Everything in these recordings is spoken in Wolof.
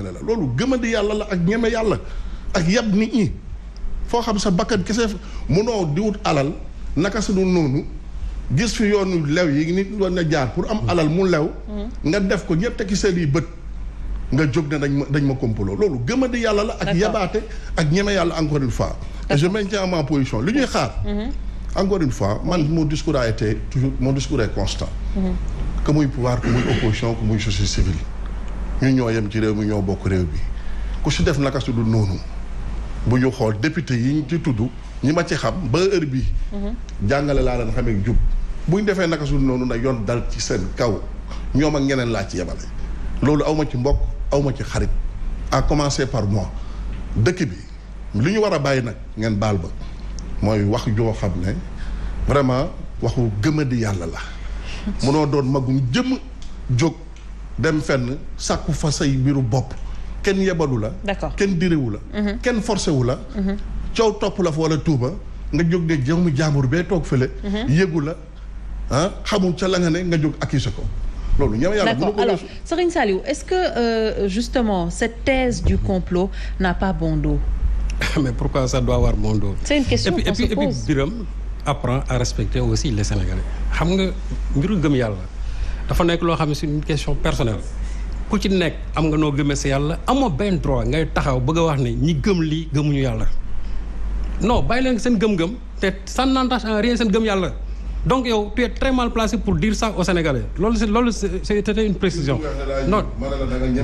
sénégalais la loolu gëmadi yàlla la ak ñeme yàlla ak yab nit ñi foo xam sa bakkan kese mënoo di wut alal naka su dul noonu gis fi yoonu lew yi nit doon na jaar pour am alal mu lew nga def ko ñëpp tekki seen yi bët nga jóg ne dañ ma complot loolu gëmadi yàlla la ak yabaate ak ñeme yàlla encore une fois et je maintiens ma position li ñuy xaar encore une fois man mon discours a été toujours mon discours est constant que muy pouvoir que muy opposition que muy société civile ñu ñoo yem ci réew mi ñoo bokk réew bi ku si def naka su dul noonu bu ñu xool député yi ñu ci tudd ñi ma ci xam ba heure bi jàngale laa leen xamee jub bu ñu defee naka su dul noonu nag yoon dal ci seen kaw ñoom ak ñeneen laa ci yemale loolu awma ci mbokk awma ci xarit à commencer par moi dëkk bi li ñu war a bàyyi nag ngeen baal ba mooy wax joo xam ne vraiment waxu gëmadi yàlla la mënoo doon magum jëm jóg dem fenn sàkku fa say mbiru bopp kenn yebalu la kenn diriwu la kenn forcé wu la coow topp la fa wala tuuba nga jóg de jëw mu jaambur bee toog fële yëgu la xamul ca la nga ne nga jóg accusé ko loolu ñëw yàlla d'accord alors Serigne Saliou est-ce que justement cette thèse du complot n'a pas bon dos? Mais pourquoi ça doit avoir bon dos? C'est une question qu'on se pose. Et puis Birame apprend à respecter aussi les Sénégalais. xam nga mbiru gëm yàlla dafa nekk loo xam ne c'est une question personnelle ku ci nekk am nga noo gëmee sa yàlla amoo benn droit ngay taxaw bëgg a wax ne ñi gëm lii gëmuñu yàlla non bàyyi leen seen gëm-gëm te ça n'entache en rien seen gëm yàlla donc yow tu es très mal placé pour dire ça aux Sénégalais loolu c'était une précision non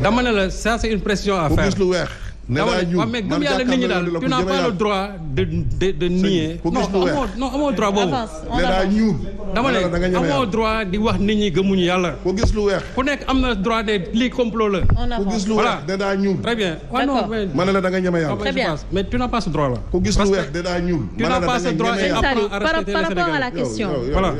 dama ne la ça c'est une précision à faire. mais gëm yàlla nit ñi daal tu n'as pas le droit de nier non amoo droit boobu dama ne amoo droit di wax nit ñi gëmuñu yàlla ku gis lu weex ku nekk am na droit de lii complot la ku gis lu weex da daa ñuul très bien ma ne la da nga ñeme yàlla très bien mais tu n'as pas ce droit là ku gis lu weex da daa ñuul tu n'as pas ce droit et apprends à respecter les Sénégalais par rapport à la question voilà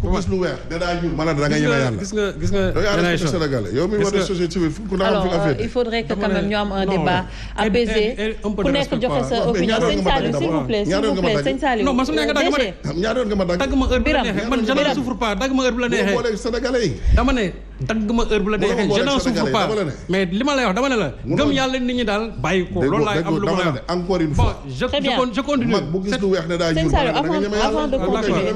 ku gis lu weex da daa ñuul ma ne la da nga ñeme yàlla gis nga Sénégalais yow mi war a société civile ku na am fi nga féete il faudrait que quand même ñu am un débat apaisé ku nekk joxe sa opinion sëñ Saliou s'il vous plaît sëñ Saliou non man su nekk dagg ma de ñaar yoon nga ma dagg ma heure bu la neexee man je ne souffre pas dagg ma heure bu la neexee Sénégalais yi dama ne dagg ma heure bu la neexee je n'en souffre pas mais li ma lay wax dama ne la gëm yàlla nit ñi daal bàyyi ko loolu laay am lu ma lay wax encore une fois je continue mag bu gis lu weex ne daa sëñ Saliou avant de continuer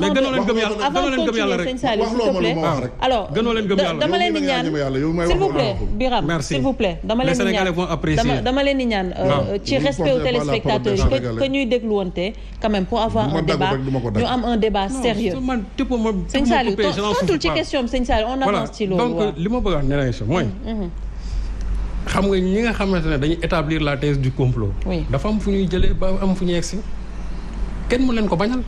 mais gënoo leen gëm yàlla avant de continuer sëñ Saliou s'il vous plaît alors gënoo leen gëm yàlla dama leen di ñaan s'il vous plaît Birame s'il vous plaît dama leen di ñaan dama leen di ñaan ci respect aux téléspectateurs yi que ñuy dégluwante quand même pour avoir un débat ñu am un débat sérieux sëñ Saliou tontul ci question bi sëñ Saliou on avance ci loolu donc li ma bëgg a wax nee na mooy xam nga ñi nga xamante ne dañuy établir la thèse du complot dafa am fu ñuy jëlee ba am fu ñuy yegsi kenn mu leen ko bañal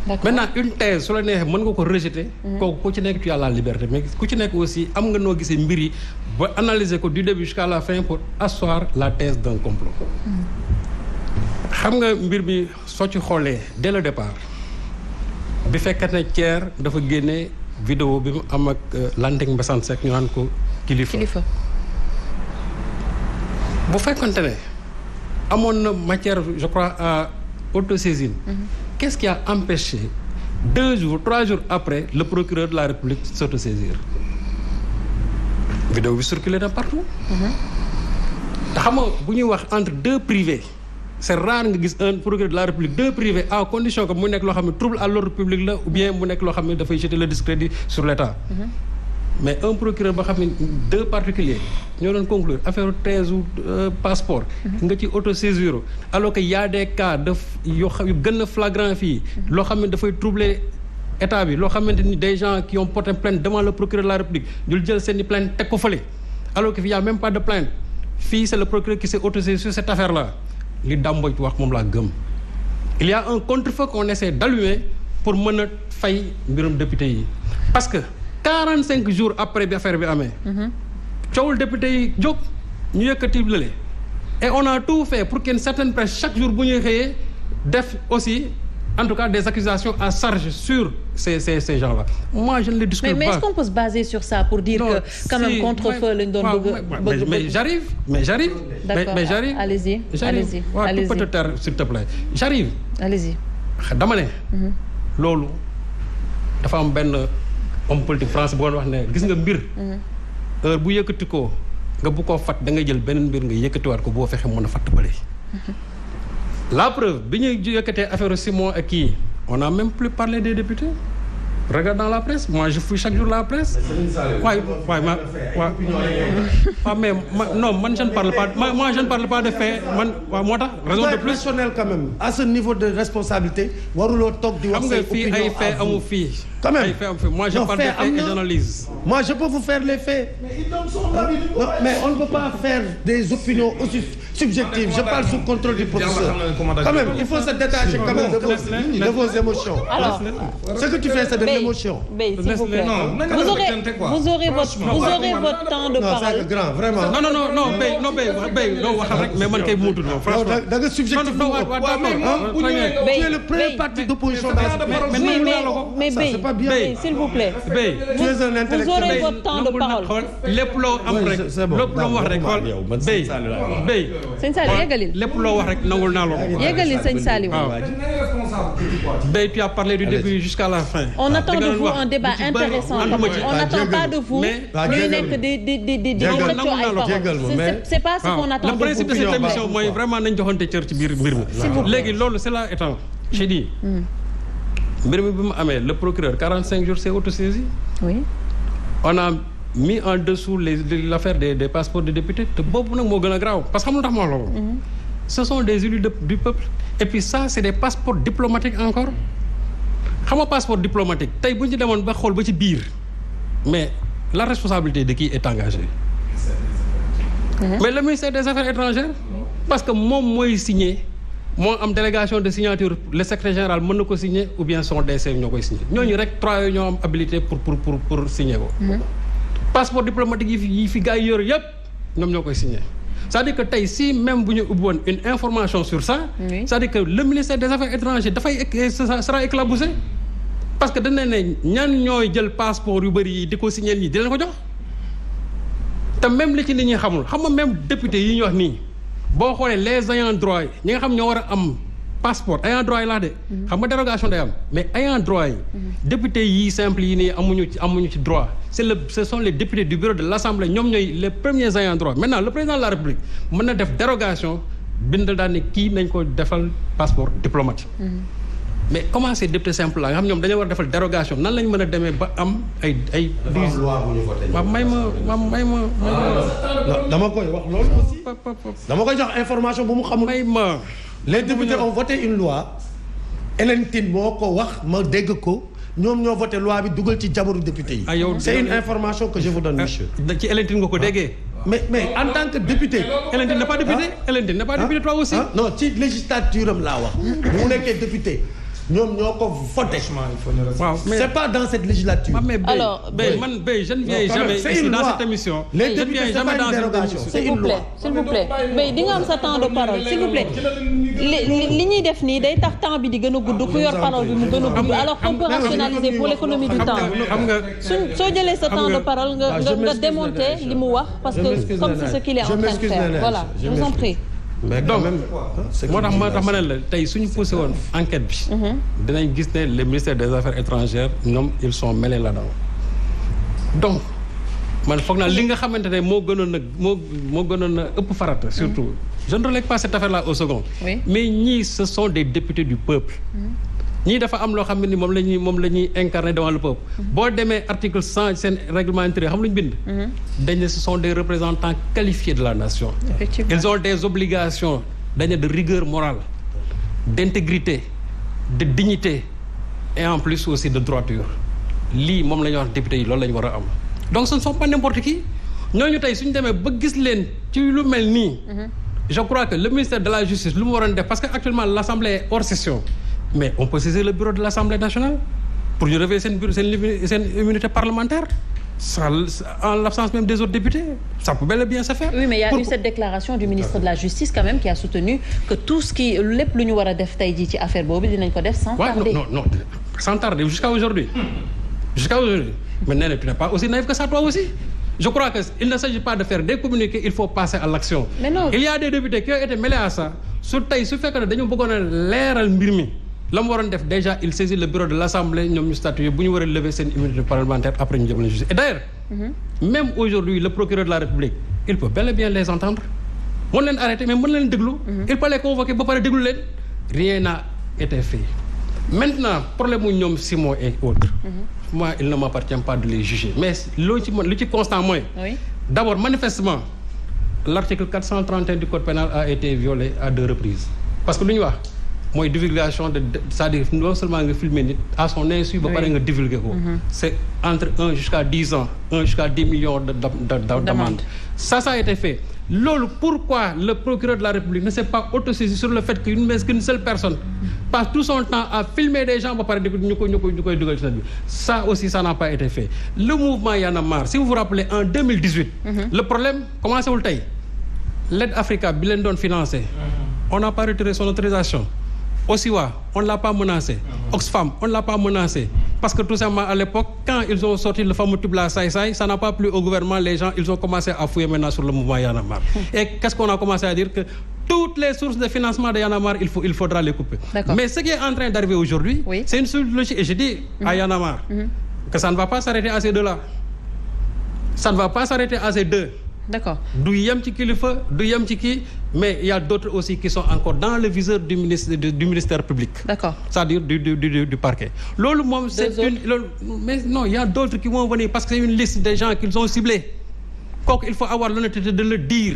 maintenant une thèse su la neexee mën nga ko rejeter kooku ku ci nekk tu as la liberté mais ku ci nekk aussi am nga noo gisee mbir yi ba analyser ko du début jusqu'à la fin pour asseoir la thèse d'un complot xam nga mbir bi soo ci xoolee dès le départ bi fekkee ne Thier dafa génne vidéo bi mu am ak Landing Mbessane Seck ñu naan ko kilifa bu fekkonte ne amoon na matière je crois à autosaisine qu'est-ce qui a empêché 2 jours 3 jours après le procureur de la République s'autosaisir vidéo bi circulé na partout te xam nga bu ñuy wax entre deux privés c'est rare nga gis un procureur de la République deux privés à condition que mu nekk loo xam ne trouble à l'ordre public la ou bien mu nekk loo xam ne dafay jeter le discrédit sur l'État mais un procureur boo xam ne deux particuliers ñoo doon conclure affaire thèse ou passeport nga ci autosaisir alors que y a des cas de yoo xam yu gën a flagrant fii loo xam ne dafay troubler état bi loo xamante ni des gens qui ont porté plainte devant le procureur de la République ñu jël seeni plainte teg ko fële alors que fii y a même pas de plainte fii c'est le procureur qui s'est autosaisi sur cette affaire là li Damboj wax moom laa gëm il y a un contre-feu qu'on essaie d'allumer pour mën a fay mbirum député yi parce que 45 jours après bi affaire bi amee coowul député yi jóg ñu yëkkati lële et on a tout fait pour qu'une certaine presse chaque jour bu ñuy xëyee def aussi en tout cas des accusations à charge sur ces gens-là. Moi, je ne les discute pas. Mais est-ce qu'on peut se baser sur ça pour dire que quand même contre-feu lañ doon bëgg mais j'arrive. D'accord, mais j'arrive. Allez-y. waaw tu peux te taire s'il te plaît. J'arrive. Allez-y. dama ne. loolu dafa am benn homme politique français bu doon wax ne gis nga mbir. heure bu yëkkati ko nga bu koo fat da ngay jël beneen mbir nga yëkkatiwaat ko boo fexe mën a fatt bële. La preuve bi ñuy yëkkatee affaire Simon ak kii on n'a même plus parlé des députés. Regarde dans la presse, moi je fouille chaque jour la presse. Mais non, moi je ne parle pas. Moi je ne parle pas de faits. Moi raison de plus. Personnel quand même. À ce niveau de responsabilité, warulo tok di wax say opinion. Ay faits amu fi. Quand même. Moi je parle de faits et j'analyse. Moi je peux vous faire les faits. Mais on ne peut pas faire des opinions aussi subjectives. Je parle sous contrôle du professeur. Quand même, il faut se détacher quand même de vos émotions. Alors, ce que tu fais c'est de l'émotion. S'il vous plaît. Vous aurez votre temps de parole. C'est grand, vraiment. Non, mais man kay mutu non franchement. Da nga subjectif. Tu es le premier parti d'opposition dans ce pays. Mais s'il vous plaît. Tu es un intellectuel. Vous aurez votre temps de parole. Lépp loo am rek. Lépp loo wax rek xool. Sëñ Saliou yeggalil. Lépp loo wax rek nangul naa la ko. Yeggalil sëñ Saliou. Tu as parlé du début jusqu'à la fin. On attend de vous un débat intéressant. On n'attend pas de vous ñuy nekk di xëccoo ay paroles. C'est pas ce qu'on attend de vous. Le principe de cette émission mooy vraiment nañ joxante cër ci biir mbir mi. Léegi loolu c'est là étant j'ai dit mbir mi bi mu amee le procureur 45 jours s'est autosaisi. Oui. On a mis en dessous l'affaire des passeports de députés te boobu nag moo gën a grave parce que xam nga tax ma wax la ko. Ce sont des élus du peuple et puis ça c'est des passeports diplomatiques encore. Xam nga passeport diplomatique tey bu ñu demoon ba xool ba ci biir mais la responsabilité de qui est engagée. Mais le ministère des Affaires étrangères parce que moom mooy signé moo am délégation de signature le secrétaire général mën na ko signer ou bien son DC ñoo koy signer ñooñu rek trois yooyu ñoo am habilité pour signer ko. Passeport diplomatique yi fi gars yi yor yëpp ñoom ñoo koy signer. C'est-à-dire que tey si même bu ñu ubbi woon une information sur ça. C'est-à-dire que le ministère des Affaires étrangères dafay sera éclaboussé. Parce que dañ ne ñan ñooy jël passeport yu bëri yi di ko signer ñi di leen ko jox te même li ci nit ñi xamul xam nga même député yi ñu wax nii boo xoolee les ayants droit yi ñi nga xam ñoo war a am passeport ayants droit yi laa de. xam nga dérogation day am mais ayants droit yi. député yi simple yi nii amuñu ci droit ce sont les députés du bureau de l'Assemblée ñoom ñooy les premiers ayants droit maintenant le président de la République mën na def dérogation bindal daal ne kii nañ ko defal passeport diplomatique. Mais comment ces députés simples là nga xam ñoom dañoo war a defal dérogation nan lañ mën a demee ba am ay. loi bu ñu voté. waaw may ma. dama koy wax loolu aussi. dama koy jox information bu mu xamul. may ma. Les députés ont voté une loi. Hélène Tine moo ko wax ma dégg ko ñoom ñoo voté loi bi dugal ci jabaru député yi. C'est une information que je vous donne monsieur. ci Hélène Tine nga ko déggee. mais en tant que député. Hélène Tine n'est pas député. Hélène Tine n'est pas député toi aussi. non ci législature am laa wax. bu nekkee député. ñoom ñoo ko voté. waaw mais c'est pas dans cette législature. Alors je ne viens jamais ici dans cette émission. Les députés c'est pas une dérogation. C'est une loi. s'il vous plaît mais di nga am sa temps de parole s'il vous plaît. li ñuy def nii day tax temps bi di gën a gudd ku yor parole bi mu gën a gudd alors qu'on peut rationaliser pour l'économie du temps. soo jëlee sa temps de parole nga démonter li mu wax parce que comme c'est ce qu'il est en train de faire voilà je vous en prie. mais donc moo tax ma ne la tey suñu poussé woon enquête bi. dinañ gis ne le ministère des Affaires étrangères ñoom ils sont mêlés là-dedans. donc man foog naa li nga xamante ne moo gënoon a ëpp farata surtout. je ne relègue pas cette affaire-là au second. mais ñii ce sont des députés du peuple. ñii dafa am loo xam ne ni moom la ñuy incarner devant le peuple. boo demee article 100 seen règlement intérieur xam lu ñu bind. dañ ne ce sont des représentants qualifiés de la nation. Effectivement. Ils ont des obligations dañ ne de rigueur morale, d'intégrité, de dignité et en plus aussi de droiture. lii moom la ñuy wax député yi loolu la ñu war a am. donc ce ne sont pas n'importe qui ñooñu tey suñu demee ba gis leen ci lu mel nii. je crois que le ministère de la justice lu mu waroon def parce que actuellement l'Assemblée est hors session. Mais on peut saisir le bureau de l'Assemblée nationale pour ñu réveiller seen immunité parlementaire en l'absence même des autres députés. Ça peut bel et bien se faire. Oui, mais il y a eu cette déclaration du ministre de la Justice quand même qui a soutenu que tout ce qui lépp lu ñu war a def tey jii ci affaire boobu dinañ ko def sans tarder. Non, sans tarder jusqu'à aujourd'hui. Mais nee na tu n'es pas aussi naïf que ça toi aussi. Je crois qu'il ne s'agit pas de faire des communiqués, il faut passer à l'action. Mais non. Il y a des députés qui ont été mêlés à ça. su fekkee ne dañu bëggoon a leeral mbir mi. la mu waroon def déjà il saisit le bureau de l'Assemblée ñoom ñu statuer bu ñu war a lever seen immunité parlementaire après ñu jëmale justice et d'ailleurs même aujourd'hui le procureur de la République il peut bel et bien les entendre mën leen arrêter mais mën leen déglu. il peut les convoquer ba pare déglu leen. rien n'a été fait maintenant problème mu ñoom Simon et autres. moi il ne m'appartient pas de les juger mais lu ci constant mooy. d'abord manifestement l'article 431 du code pénal a été violé à 2 reprises parce que lu ñu wax mooy divulgation c'est-à-dire non seulement nga filmer nit à son insu ba pare nga divulguer ko. c'est entre 1 jusqu'à 10 ans 1 jusqu'à 10 millions d'amende. Ça a été fait. Loolu pourquoi le procureur de la République ne s'est pas autosaisi sur le fait qu'une seule personne passe tout son temps à filmer des gens ba pare ñu koy dugal ci net bi ça aussi ça n'a pas été fait. Le mouvement Y en a marre si vous vous rappelez en 2018 le problème commencé wul tey l'aide Africa bi leen doon financé on n'a pas retiré son autorisation. Osiwa, on ne l'a pas menacé. Oxfam, on ne l'a pas menacé. Parce que tout simplement, à l'époque, quand ils ont sorti le fameux tube là, ça n'a pas plu au gouvernement. Les gens, ils ont commencé à fouiller maintenant sur le mouvement Y en a marre. Et qu'est-ce qu'on a commencé à dire? Que toutes les sources de financement de Y en a marre, il faudra les couper. Mais ce qui est en train d'arriver aujourd'hui, c'est une seule logique. Et je dis à Y en a marre que ça ne va pas s'arrêter à ces deux-là. Ça ne va pas s'arrêter à ces deux. D'accord. Du yem ci kilifa du yem ci kii mais il y a d'autres aussi qui sont encore dans le viseur du ministère public. D'accord. C'est-à-dire du parquet. Loolu moom c'est mais non il y a d'autres qui vont venir parce que c'est une liste des gens qu'ils ont ciblés. Kooku il faut avoir l'honnêteté de le dire.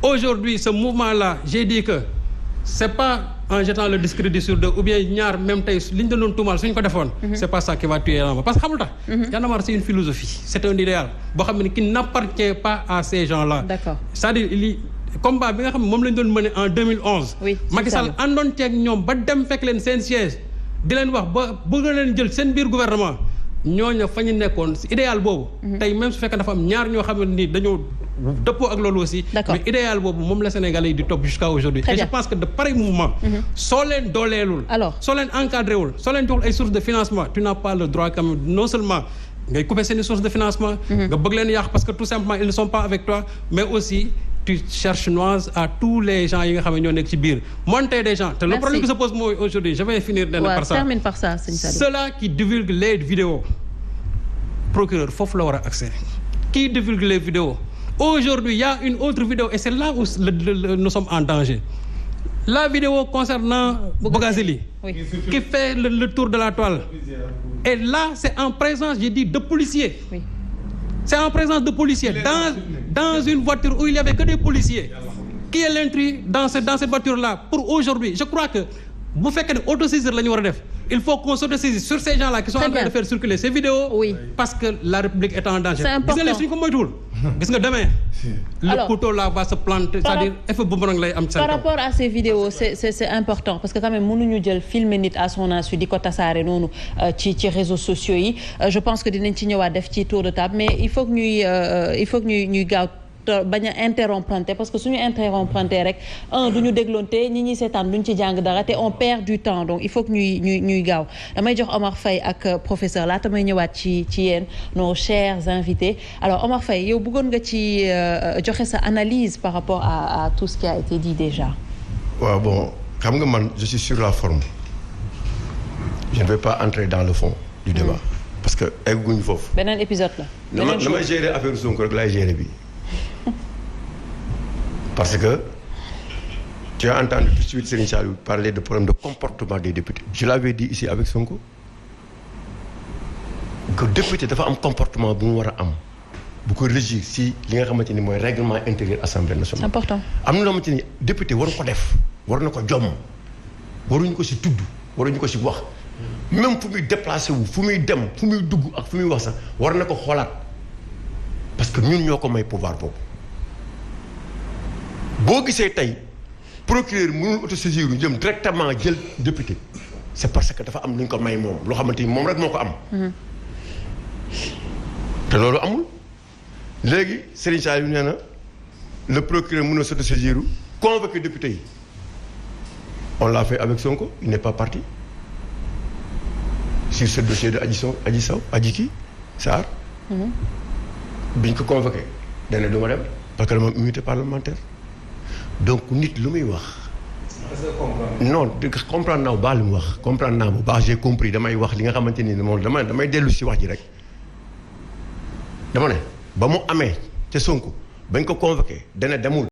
Aujourd'hui ce mouvement-là j'ai dit que c'est pas en jetant le discrédit sur deux ou bien ñaar même tey li ñu doon tuumal suñ ko defoon. C'est pas ça qui va tuer Y en a marre parce que xamul tax. Y en a marre c'est une philosophie c'est un idéal boo xam ne qui n'appartient pas à ces gens-là. D'accord. C'est-à-dire combat bi nga xam ne moom lañ doon mener en 2011. oui Macky Sall àndoon ceeg ñoom ba dem fekk leen seen siège di leen wax ba bëgg leen jël seen biir gouvernement ñooñu fa ñu nekkoon idéal boobu. tey même su fekkee dafa am ñaar ñoo xam ne ni dañoo dëppoo ak loolu aussi. mais idéal boobu moom la Sénégalais yi di topp jusqu'à aujourd'hui. Et je pense que de pareils mouvements. soo leen dooleelul. alors soo leen encadré wul soo leen joxul ay sources de financement tu n'as pas le droit quand même non seulement ngay couper seen sources de financement. nga bëgg leen yàq parce que tout simplement ils ne sont pas avec toi mais aussi. Tu cherches noise à tous les gens yi nga xam ne ñoo nekk ci biir monter des gens te le problème qui se pose mooy aujourd'hui je vais finir par ça termine par ça sëñ Saliou. Ceux-là qui divulguent les vidéos procureur foofu la war a accès qui divulgue les vidéos aujourd'hui il y a une autre vidéo et c'est là où nous sommes en danger la vidéo concernant Bougazelli qui fait le tour de la toile et là c'est en présence j'ai dit de policiers. C'est en présence de policiers dans une voiture où il n'y avait que des policiers. Qui est l'intrus dans cette voiture-là pour aujourd'hui? Je crois que bu fekkee ne autosaisir la ñu war a def il faut qu'on s'autosaisisse sur ces gens-là qui sont en train de faire circuler ces vidéos. Parce que la République est en danger. C'est important. Gis nga suñu ko moytuwul. Gis nga demain. Le couteau là va se planter. C'est-à-dire effet boomerang lay am. Par rapport à ces vidéos c'est important parce que quand même mënuñu jël filmer nit à son insu di ko tasaare noonu ci réseaux sociaux yi je pense que dinañ ci ñëwaat def ci tour de table mais il faut que ñuy gaaw bañ a interrompre parce que suñu interrompre rek duñu dégloonte ñi seetaan duñ ci jàng dara te on perd du temps donc il faut que ñuy gaaw damay jox Omar Faye ak professeur laata may ñëwaat ci yéen nos chers invités alors Omar Faye yow bëggoon nga ci joxe sa analyse par rapport à tout ce qui a été dit déjà. waaw bon xam nga man je suis sur la forme je ne vais pas entrer dans le fond du débat parce que egguñu foofu. beneen épisode la. damay gérer affaire Sonko rek laay gérer bi. Parce que tu as entendu tout de suite Serigne Saliou parler de problème de comportement des députés. Je l'avais dit ici avec Sonko que député dafa am comportement bu mu war a am bu ko régir si li nga xamante ni mooy règlement intérieur Assemblée nationale. C'est important. am na loo xamante ni député waru ko def war na ko jomm waruñu ko si tudd waruñu ko si wax même fu muy déplacé wu fu muy dem fu muy dugg ak fu muy wax sax war na ko xoolaat parce que ñun ñoo ko may pouvoir boobu. boo gisee tey procureur mënul autosaisir ñu jëm directement jël député c'est parce que dafa am lu ñu ko may moom loo xamante ni moom rek moo ko am. te loolu amul léegi Serigne Saliou nee na le procureur mën na s'autosaisir convoquer député yi on l'a fait avec Sonko il n'est pas parti sur ce dossier de Adji Sarr. biñ ko convoqué dana du ma dem parce que dama immunité parlementaire. donc nit lu muy wax. non comprendre naa bu baax li mu wax comprendre naa bu baax j'ai compris damay wax li nga xamante ni moom damay dellu si wax ji rek. dama ne ba mu amee ca Sonko bañ ko convoqué dana demul.